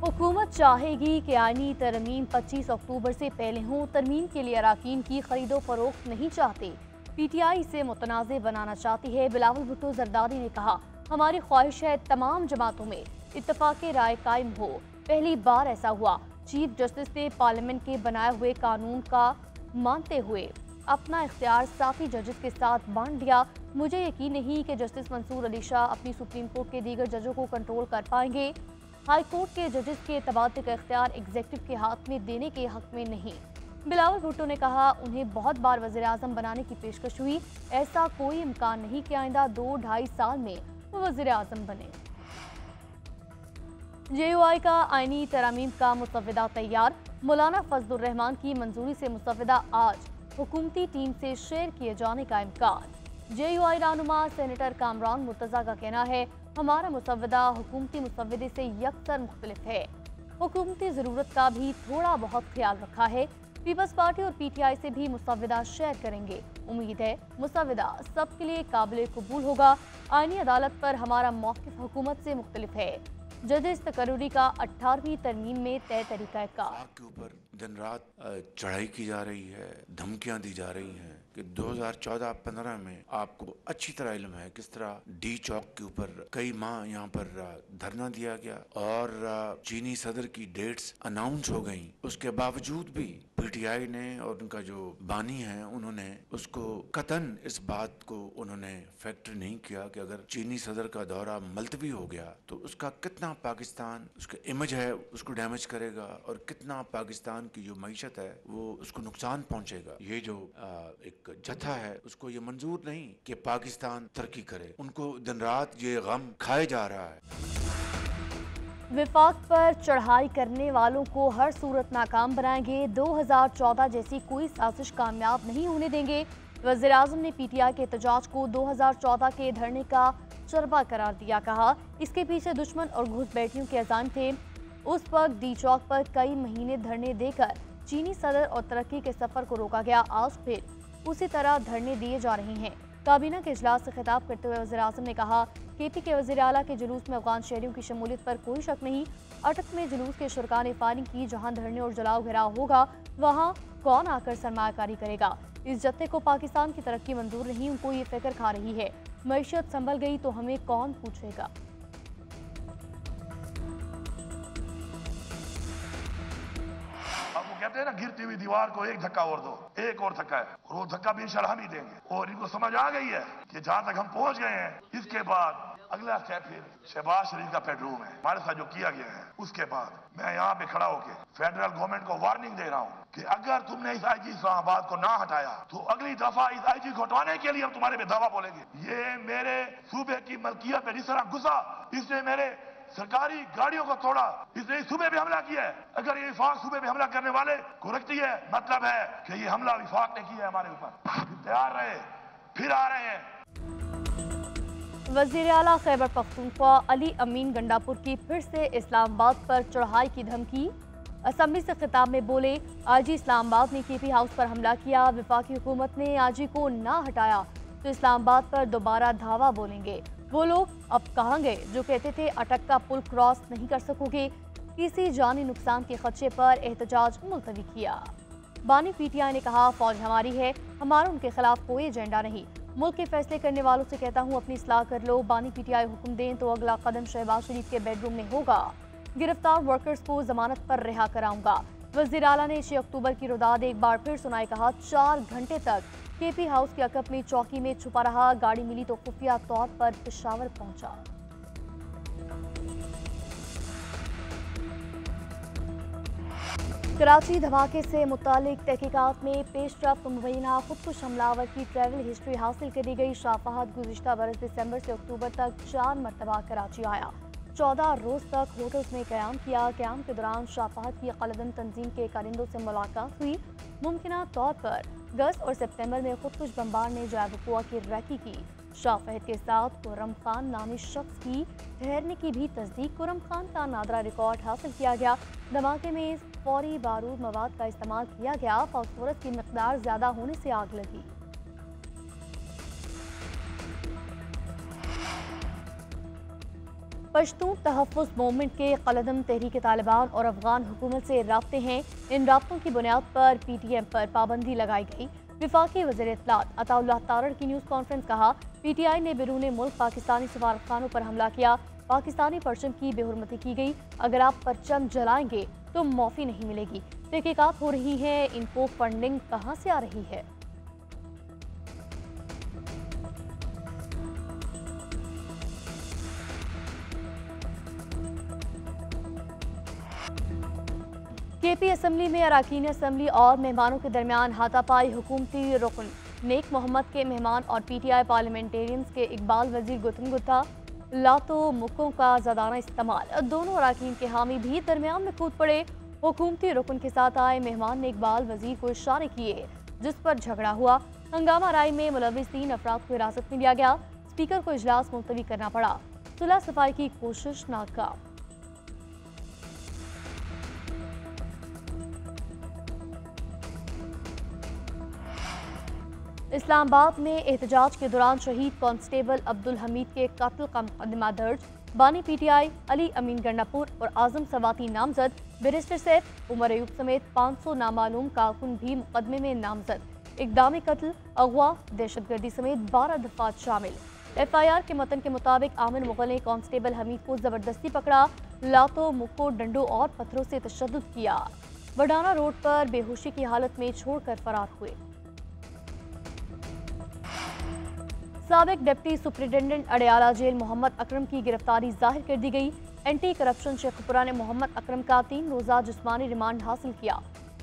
हुकूमत चाहेगी कि आईनी तरमीम 25 अक्टूबर से पहले हों। तरमीम के लिए अराकीन की खरीदो फरोख्त नहीं चाहते। PTI इसे मुतनाज़ बनाना चाहती है। बिलावल भुट्टो जरदारी ने कहा, हमारी ख्वाहिश है तमाम जमातों में इत्तफाक़ राय कायम हो। पहली बार ऐसा हुआ। चीफ जस्टिस ने पार्लियामेंट के बनाए हुए कानून का मानते हुए अपना इख्तियार साथी जजेस के साथ बांट दिया। मुझे यकीन नहीं कि जस्टिस मंसूर अली शाह अपनी सुप्रीम कोर्ट के दीगर जजों को कंट्रोल कर पाएंगे। हाई कोर्ट के जजेस के तबादले का इख्तियार एग्जीक्यूटिव के हाथ में देने के हक में नहीं। बिलावल भुट्टो ने कहा, उन्हें बहुत बार वज़ीर आज़म बनाने की पेशकश हुई। ऐसा कोई इम्कान नहीं कि आइंदा 2-2.5 साल में वो वज़ीर आज़म बने। JUI का आईनी तरामीम का मुसव्वदा तैयार। मौलाना फजलुर रहमान की मंजूरी से मुसव्वदा आज हुकूमती टीम से शेयर किए जाने का इम्कान। JUI रहनुमा सेनेटर कामरान मुर्तज़ा का कहना है, हमारा मुसव्वदा हुकूमती मुसव्वदे से यकसर मुख्तलिफ है। हुकूमती ज़रूरत का भी थोड़ा बहुत ख्याल रखा है। पीपल्स पार्टी और PTI से भी मुसव्वदा शेयर करेंगे। उम्मीद है मुसव्वदा सबके लिए काबिल कबूल होगा। आईनी अदालत पर हमारा मौक़िफ़ हुकूमत से मुख्तलिफ है। जजेस तकर्रुरी का 18वीं तरमीम में तय तरीक़ाकार के ऊपर दिन रात चढ़ाई की जा रही है, धमकियां दी जा रही हैं कि 2014-15 में आपको अच्छी तरह इल्म है किस तरह डी चौक के ऊपर कई माह यहाँ पर धरना दिया गया और चीनी सदर की डेट्स अनाउंस हो गई। उसके बावजूद भी PTI ने और उनका जो बानी है उन्होंने उसको कतन इस बात को उन्होंने फैक्टर नहीं किया कि अगर चीनी सदर का दौरा मुलतवी हो गया तो उसका कितना पाकिस्तान उसका इमेज है उसको डैमेज करेगा और कितना पाकिस्तान की जो मईशत है वो उसको नुकसान पहुंचेगा। ये जो एक जथा है उसको ये मंजूर नहीं कि पाकिस्तान तरक्की करे। उनको दिन रात ये गम खाए जा रहा है। विफाक पर चढ़ाई करने वालों को हर सूरत नाकाम बनाएंगे। 2014 जैसी कोई साजिश कामयाब नहीं होने देंगे। वज़ीर आज़म ने PTI के एहतजाज को 2014 के धरने का चरबा करार दिया। कहा, इसके पीछे दुश्मन और घुसपैठियों के अज़ाम थे। उस वक्त डी चौक पर कई महीने धरने देकर चीनी सदर और तरक्की के सफर को रोका गया। आज फिर उसी तरह धरने दिए जा रहे हैं। काबीना के इजलास से खिताब करते हुए वज़ीर आज़म ने कहा, KP के वज़ीर आला के जुलूस में अफगान शहरियों की शमूलियत पर कोई शक नहीं। अटक में जुलूस के शुरका ने फायरिंग की। जहां धरने और जलाओ घेराव होगा वहां कौन आकर सरमायाकारी करेगा। इस जत्थे को पाकिस्तान की तरक्की मंजूर नहीं, उनको ये फिक्र खा रही है। मईशत संभल गई तो हमें कौन पूछेगा। कहते हैं ना, गिरती हुई दीवार को एक धक्का और दो, एक और धक्का है और वो धक्का भी इंशाल्लाह हम ही देंगे। और इनको समझ आ गई है कि जहां तक हम पहुंच गए हैं इसके बाद अगला स्टेप फिर शहबाज शरीफ का बेडरूम है। हमारे साथ जो किया गया है उसके बाद मैं यहाँ पे खड़ा होकर फेडरल गवर्नमेंट को वार्निंग दे रहा हूँ कि अगर तुमने इस IG इस्लामाबाद को ना हटाया तो अगली दफा इस IG को हटवाने के लिए हम तुम्हारे पे दावा बोलेंगे। ये मेरे सूबे की मलकियत पे जिस तरह घुसा, इसने मेरे सरकारी गाड़ियों को तोड़ा, इसने इस सूबे पे हमला किया है। अगर ये विफाक सूबे पे हमला करने वाले को रखती है, मतलब है कि ये हमला विफाक ने किया है हमारे ऊपर। तैयार रहे, फिर आ रहे हैं। वज़ीर आला खैबर पख्तूनख्वा अली अमीन गंडापुर की फिर से इस्लामाबाद पर चढ़ाई की धमकी। असम्बली से खिताब में बोले, IG इस्लामाबाद ने KP हाउस पर हमला किया। वफाकी हुकूमत ने IG को ना हटाया तो इस्लामाबाद पर दोबारा धावा बोलेंगे। वो लोग अब कहाँ गए जो कहते थे अटक का पुल क्रॉस नहीं कर सकोगे। किसी जानी नुकसान के खदशे पर एहतजाज मुलतवी किया। बानी PTI ने कहा, फौज हमारी है, हमारा उनके खिलाफ कोई एजेंडा नहीं। मुल्क के फैसले करने वालों से कहता हूँ अपनी इस्लाह कर लो। बानी PTI हुक्म दें तो अगला कदम शहबाज शरीफ के बेडरूम में होगा। गिरफ्तार वर्कर्स को जमानत पर रिहा कराऊंगा। वज़ीर आला ने 6 अक्टूबर की रुदाद एक बार फिर सुनाई। कहा, 4 घंटे तक KP हाउस के अकब में चौकी में छुपा रहा। गाड़ी मिली तो खुफिया तौर पर पेशावर पहुंचा। कराची धमाके से मुतालिक तहकीकात में पेशरफ्त मुबैना खुदकुश हमलावर की ट्रैवल हिस्ट्री हासिल करी गई। शाह फहद गुज़िश्ता बरस दिसंबर से अक्टूबर तक 4 मरतबा कराची आया। 14 रोज तक होटल्स में क़याम किया। क़याम के दौरान शाह फहद की क़लदम तंजीम के कारिंदों से मुलाकात हुई। मुमकिना तौर पर अगस्त और सितंबर में खुदकुश बम्बार ने जैबुकुआ की रैकी की। शाह फहद के साथ खुर्रम खान नामी शख्स की ठहरने की भी तस्दीक। खुर्रम खान का नादरा रिकॉर्ड हासिल किया गया। धमाके में फौरी बारूद मवाद का इस्तेमाल किया गया। फास्फोरस की मकदार ज्यादा होने से आग लगी। पश्तून तहफ़्फ़ुज़ मूवमेंट के क़लदम तहरीक तालिबान और अफ़गान हुकूमत से राब्ते हैं। इन राब्तों की बुनियाद पर PTM पर पाबंदी लगाई गई। वफाकी वज़ीर इत्तलात अताउल्लाह तारड़ की न्यूज़ कॉन्फ्रेंस कहा, PTI ने बैरून मुल्क पाकिस्तानी सफारतखानों पर हमला किया, पाकिस्तानी परचम की बेहुरमती की गई। अगर आप परचम जलाएंगे तो माफ़ी नहीं मिलेगी। तहकीकात हो रही है, इनको फंडिंग कहाँ से आ रही है। KP असम्बली में अरकान असम्बली और मेहमानों के दरमियान हाथापाई। हुकूमती रुकन नेक मोहम्मद के मेहमान और PTI पार्लियामेंटेरियंस के इकबाल वजीर गुतन गुत्ता लातों मुक्कों का ज़ादाना इस्तेमाल। दोनों अरकान के हामी भी दरमियान में कूद पड़े। हुकूमती रुकन के साथ आए मेहमान ने इकबाल वजीर को इशारे किए, जिस पर झगड़ा हुआ। हंगामा राय में मुलविस 3 अफराद को हिरासत में लिया गया। स्पीकर को इजलास मुलतवी करना पड़ा। सुलह सफाई की कोशिश नाकाम। इस्लामाबाद में एहतजाज के दौरान शहीद कांस्टेबल अब्दुल हमीद के कत्ल का मुकदमा दर्ज। बानी PTI अली अमीन गंडापुर और आजम सवाती नामजद। बैरिस्टर सैफ उमर अयूब समेत 500 नामालूम कारकुन भी मुकदमे में नामजद। इक़दामी कत्ल, अगवा, दहशतगर्दी समेत 12 दफात शामिल। FIR के मतन के मुताबिक आमिर मुगल ने कांस्टेबल हमीद को जबरदस्ती पकड़ा, लातों, मुक्कों, डंडों और पत्थरों से तशद्दुद किया। बडाना रोड पर बेहोशी की हालत में छोड़कर फरार हुए। साबिक deputy superintendent Adiala jail Mohammad Akram की गिरफ्तारी जाहिर कर दी गई। एंटी करप्शन शेखपुरा ने मोहम्मद अकरम का 3 रोज़ा जिस्मानी रिमांड हासिल किया।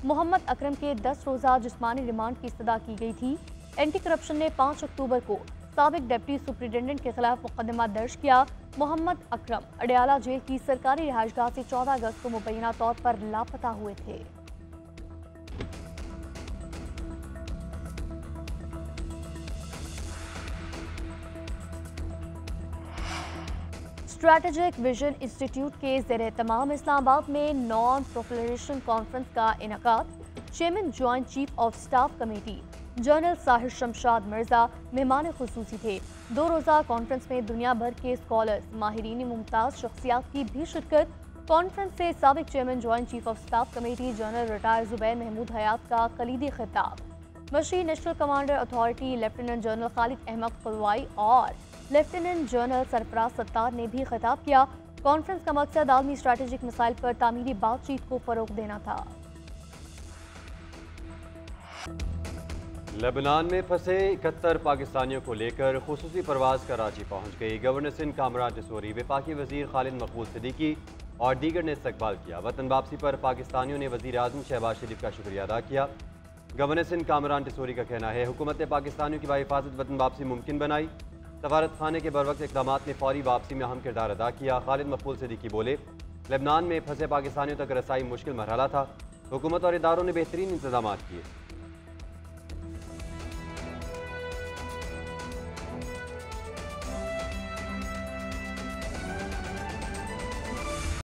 मोहम्मद अकरम के 10 रोज़ा जिस्मानी रिमांड की इस्तदा की गई थी। एंटी करप्शन ने 5 अक्टूबर को साबिक डिप्टी सुपरिटेंडेंट के खिलाफ मुकदमा दर्ज किया। मोहम्मद अकरम अडयाला जेल की सरकारी रिहाइशगाह से 14 अगस्त को मुबैना तौर पर लापता हुए थे। स्ट्रैटेजिक विजन इंस्टीट्यूट के ज़ेरे तमाम इस्लामाबाद में नॉन प्रोलिफरेशन कॉन्फ्रेंस का इनेकाद। Chairman joint chief of staff committee general Sahir Shamshad Mirza मेहमान खुसूसी थे। 2 रोज़ा कॉन्फ्रेंस में दुनिया भर के स्कॉलर्स, माहिरीन मुमताज़ शख्सियात की भी शिरकत। कॉन्फ्रेंस से साबिक chairman joint chief of staff committee general retire Zubair Mahmood Hayat का कलीदी खिताब। मशी national commander authority lieutenant general Khalid Ahmed खुलवाई और लेफ्टिनेंट जनरल सरफराज सत्तार ने भी खिताब किया। कॉन्फ्रेंस का मकसद आलमी स्ट्रैटेजिक मसाइल पर तामीरी बातचीत को फरोग देना था। लेबनान में फंसे 71 पाकिस्तानियों को लेकर खुसूसी परवाज कराची पहुंच गई। गवर्नर सिंध कामरान टिसोरी, वफाकी वजीर खालिद मकबूल सिद्दीकी और दीगर ने इस्तकबाल किया। वतन वापसी पर पाकिस्तानियों ने वजीर आज़म शहबाज शरीफ का शुक्रिया अदा किया। गवर्नर सिंध कामरान टिसोरी का कहना है, हुकूमत ने पाकिस्तानियों की बाहिफाजत वतन वापसी मुमकिन बनाई। सफारत खाने के बरवक्त इक़दाम ने फौरी वापसी में अहम किरदार अदा किया। खालिद मकबूल सिद्दीकी बोले, लेबनान में फंसे पाकिस्तानियों तक रसाई मुश्किल मरहला था। हुकूमत और इदारों ने बेहतरीन इंतजाम किए।